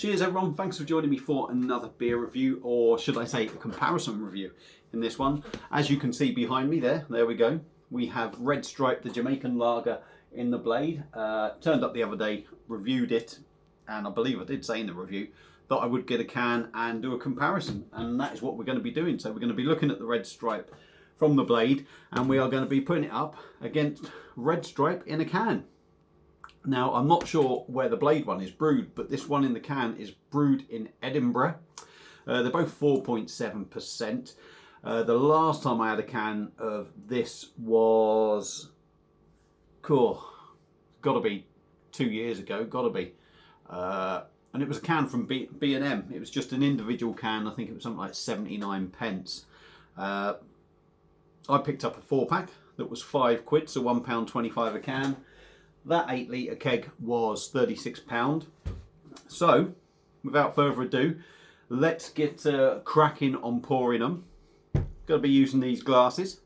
Cheers everyone, thanks for joining me for another beer review, or should I say a comparison review in this one. As you can see behind me there we go. We have Red Stripe, the Jamaican lager in the blade. Turned up the other day, reviewed it, and I believe I did say in the review that I would get a can and do a comparison, and that is what we're going to be doing. So we're going to be looking at the Red Stripe from the blade, and we are going to be putting it up against Red Stripe in a can. Now, I'm not sure where the blade one is brewed, but this one in the can is brewed in Edinburgh. They're both 4.7%. The last time I had a can of this was, gotta be 2 years ago, gotta be. And it was a can from B&M. It was just an individual can. I think it was something like 79 pence. I picked up a 4-pack that was £5, so £1.25 a can. That 8 litre keg was £36. So, without further ado, let's get cracking on pouring them. Going to be using these glasses,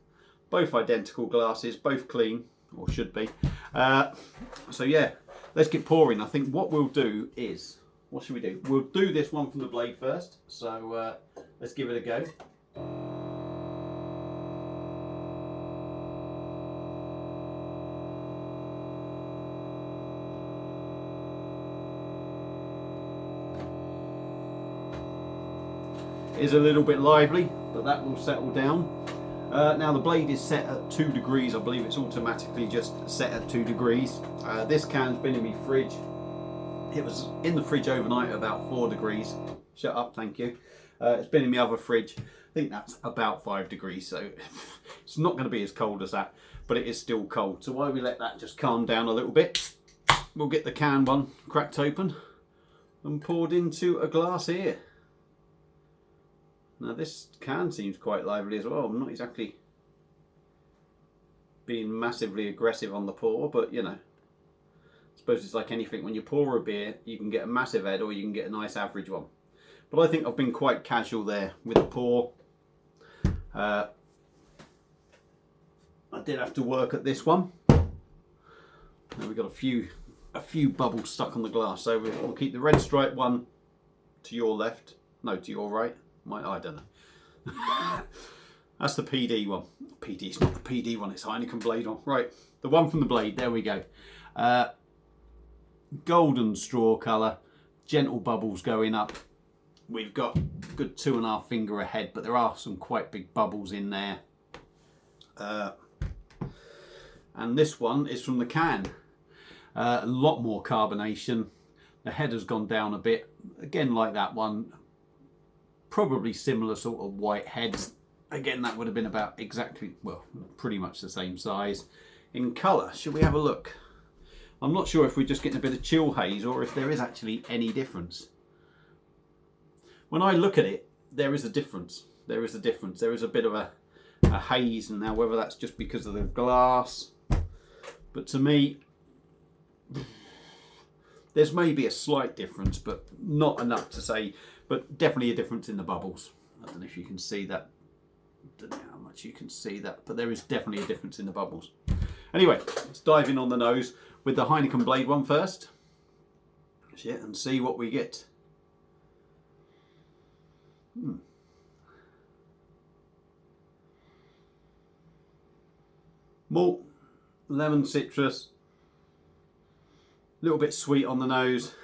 both identical glasses, both clean, or should be. So yeah, let's get pouring. I think what we'll do is, what should we do? We'll do this one from the blade first. So let's give it a go. Is a little bit lively, but that will settle down. Now the blade is set at 2 degrees. I believe it's automatically just set at 2 degrees. This can's been in my fridge. It was in the fridge overnight at about 4 degrees. Shut up, thank you. It's been in my other fridge. I think that's about 5 degrees, so it's not going to be as cold as that, but it is still cold. So while we let that just calm down a little bit, we'll get the can one cracked open and poured into a glass here. Now this can seems quite lively as well. I'm not exactly being massively aggressive on the pour, but you know, I suppose it's like anything. When you pour a beer, you can get a massive head or you can get a nice average one. But I think I've been quite casual there with the pour. I did have to work at this one. Now we've got a few bubbles stuck on the glass, so we'll keep the Red Stripe one to your left, no, to your right. I don't know. That's the PD one. PD, it's not the PD one, it's Heineken blade one. Right, the one from the blade, there we go. Golden straw colour, gentle bubbles going up. We've got a good 2.5 finger ahead, but there are some quite big bubbles in there. And this one is from the can. A lot more carbonation. The head has gone down a bit. Again, like that one. Probably similar sort of white heads. Again, that would have been about exactly, well, pretty much the same size. In colour, should we have a look? I'm not sure if we're just getting a bit of chill haze or if there is actually any difference. When I look at it, there is a difference. There is a difference. There is a bit of a haze, and now whether that's just because of the glass, but to me, there's maybe a slight difference, but not enough to say. But definitely a difference in the bubbles. I don't know if you can see that. I don't know how much you can see that, but there is definitely a difference in the bubbles. Anyway, let's dive in on the nose with the Heineken blade one first. Yeah, and see what we get. Malt, lemon, citrus, a little bit sweet on the nose.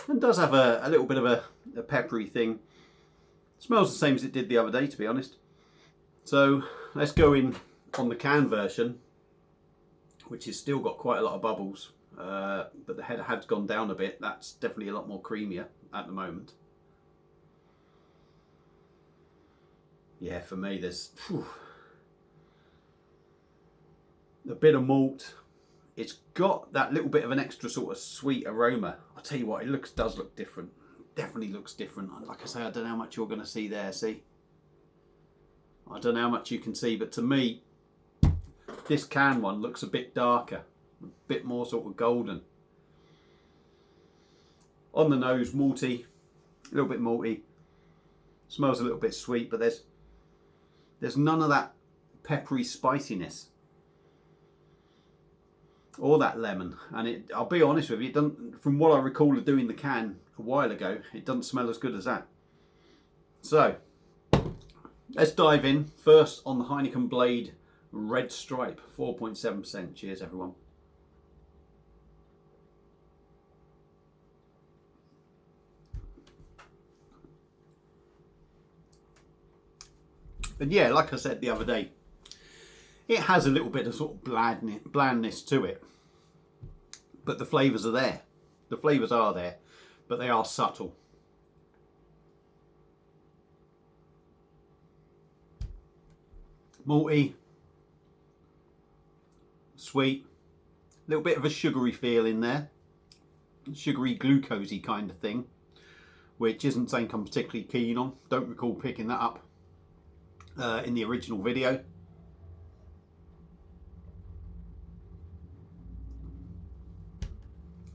And does have a little bit of a peppery thing. Smells the same as it did the other day, to be honest. So let's go in on the can version, which has still got quite a lot of bubbles, but the head has gone down a bit. That's definitely a lot more creamier at the moment. Yeah, for me there's a bit of malt. It's got that little bit of an extra sort of sweet aroma. I'll tell you what, it does look different. Definitely looks different. Like I say, I don't know how much you're going to see there, see? I don't know how much you can see, but to me, this can one looks a bit darker, a bit more sort of golden. On the nose, malty, a little bit malty. Smells a little bit sweet, but there's none of that peppery spiciness. or that lemon. And I'll be honest with you, it doesn't, from what I recall of doing the can a while ago, it doesn't smell as good as that. So let's dive in first on the Heineken Blade Red Stripe, 4.7%. Cheers, everyone. And yeah, like I said the other day, it has a little bit of sort of blandness to it, but the flavours are there. The flavours are there, but they are subtle. Malty, sweet, a little bit of a sugary feel in there, sugary glucosey kind of thing, which isn't something I'm particularly keen on. Don't recall picking that up in the original video.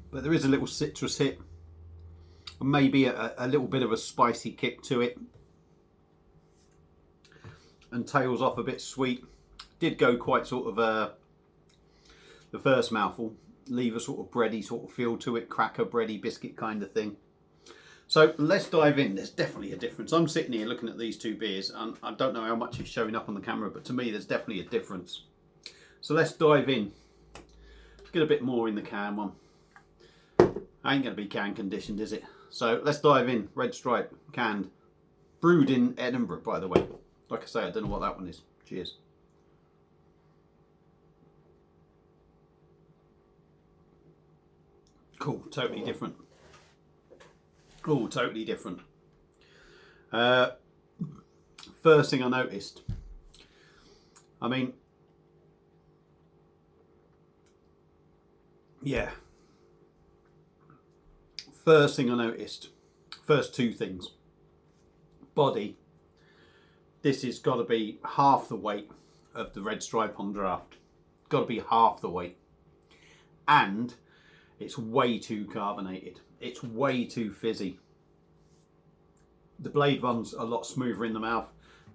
But there is a little citrus hit, and maybe a little bit of a spicy kick to it, and tails off a bit sweet. Did go quite sort of the first mouthful, leave a sort of bready sort of feel to it, cracker, bready, biscuit kind of thing. So let's dive in. There's definitely a difference. I'm sitting here looking at these two beers, and I don't know how much is showing up on the camera, but to me there's definitely a difference. So let's dive in. Let's get a bit more in the can one. Ain't going to be can conditioned, is it? So let's dive in. Red Stripe, canned. Brewed in Edinburgh, by the way. Like I say, I don't know what that one is. Cheers. Cool, totally different. Oh, totally different. First thing I noticed, I mean, yeah. First thing I noticed, first two things. Body, this has got to be half the weight of the Red Stripe on draft. Got to be half the weight. And it's way too carbonated. It's way too fizzy. The Blade one's a lot smoother in the mouth.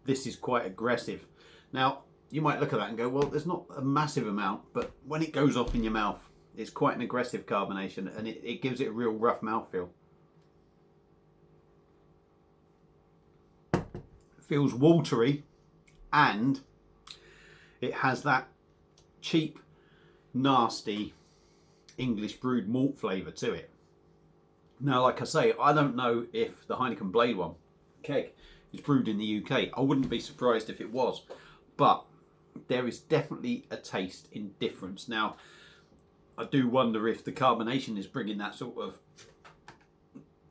This is quite aggressive. Now, you might look at that and go, well, there's not a massive amount, but when it goes off in your mouth, it's quite an aggressive carbonation, and it gives it a real rough mouthfeel. It feels watery, and it has that cheap, nasty English brewed malt flavour to it. Now, like I say, I don't know if the Heineken Blade one, keg, is brewed in the UK. I wouldn't be surprised if it was, but there is definitely a taste in difference. Now, I do wonder if the carbonation is bringing that sort of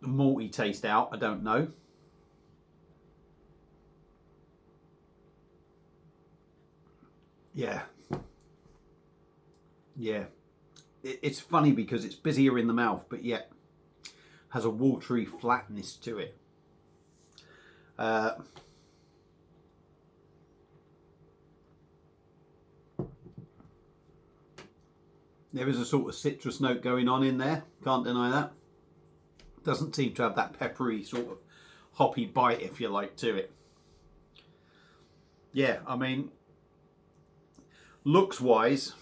malty taste out. I don't know. Yeah. Yeah. It's funny because it's busier in the mouth, but yet has a watery flatness to it. There is a sort of citrus note going on in there, can't deny that. Doesn't seem to have that peppery sort of hoppy bite, if you like, to it. Yeah, I mean, looks wise,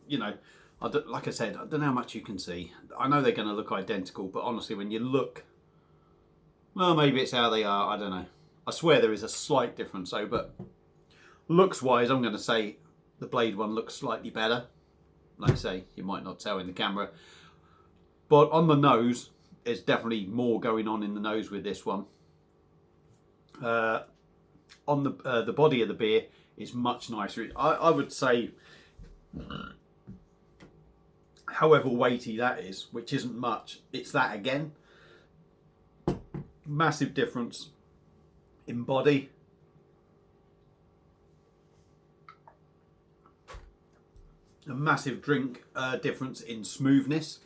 you know, like I said, I don't know how much you can see. I know they're going to look identical, but honestly, when you look, well, maybe it's how they are, I don't know. I swear there is a slight difference though, but looks wise, I'm going to say the Blade one looks slightly better. Like I say, you might not tell in the camera, but on the nose, there's definitely more going on in the nose with this one. On the body of the beer is much nicer. I would say, however weighty that is, which isn't much, it's that again. Massive difference in body. A massive difference in smoothness.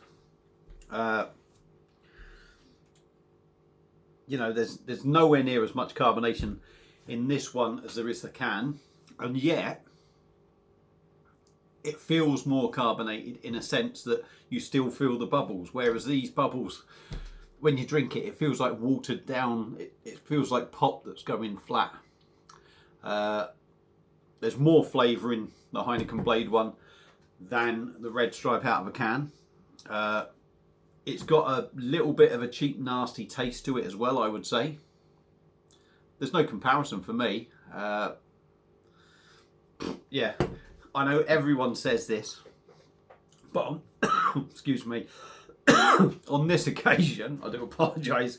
You know, there's nowhere near as much carbonation in this one as there is the can, and yet it feels more carbonated in a sense that you still feel the bubbles, whereas these bubbles, when you drink it, it feels like watered down. It feels like pop that's going flat. There's more flavour in the Heineken Blade one. than the Red Stripe out of a can. It's got a little bit of a cheap, nasty taste to it as well, I would say. There's no comparison for me. Yeah, I know everyone says this, but excuse me, on this occasion, I do apologise.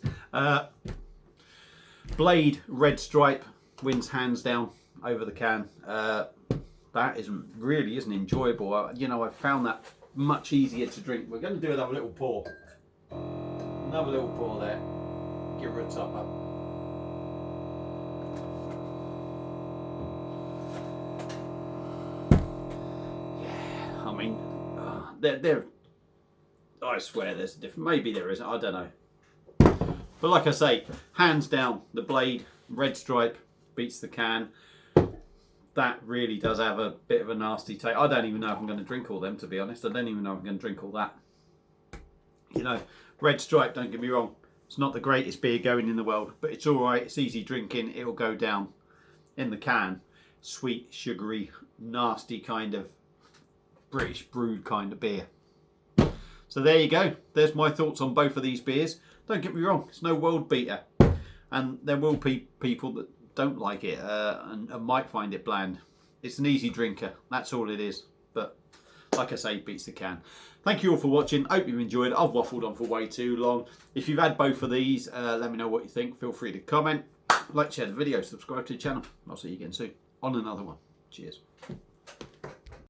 Blade Red Stripe wins hands down over the can. That really isn't enjoyable. You know, I found that much easier to drink. We're going to do another little pour. Another little pour there. Give her a top up. Yeah, I mean, they're I swear there's a difference. Maybe there isn't. I don't know. But like I say, hands down, the Blade Red Stripe beats the can. That really does have a bit of a nasty taste. I don't even know if I'm going to drink all them, to be honest. I don't even know if I'm going to drink all that. You know, Red Stripe, don't get me wrong, it's not the greatest beer going in the world, but it's all right. It's easy drinking. It'll go down in the can. Sweet, sugary, nasty kind of British brewed kind of beer. So there you go. There's my thoughts on both of these beers. Don't get me wrong, it's no world beater. And there will be people that don't like it and might find it bland. It's an easy drinker, that's all it is. But like I say, beats the can. Thank you all for watching. Hope you've enjoyed it. I've waffled on for way too long. If you've had both of these, let me know what you think. Feel free to comment, like, share the video, subscribe to the channel. I'll see you again soon on another one. Cheers.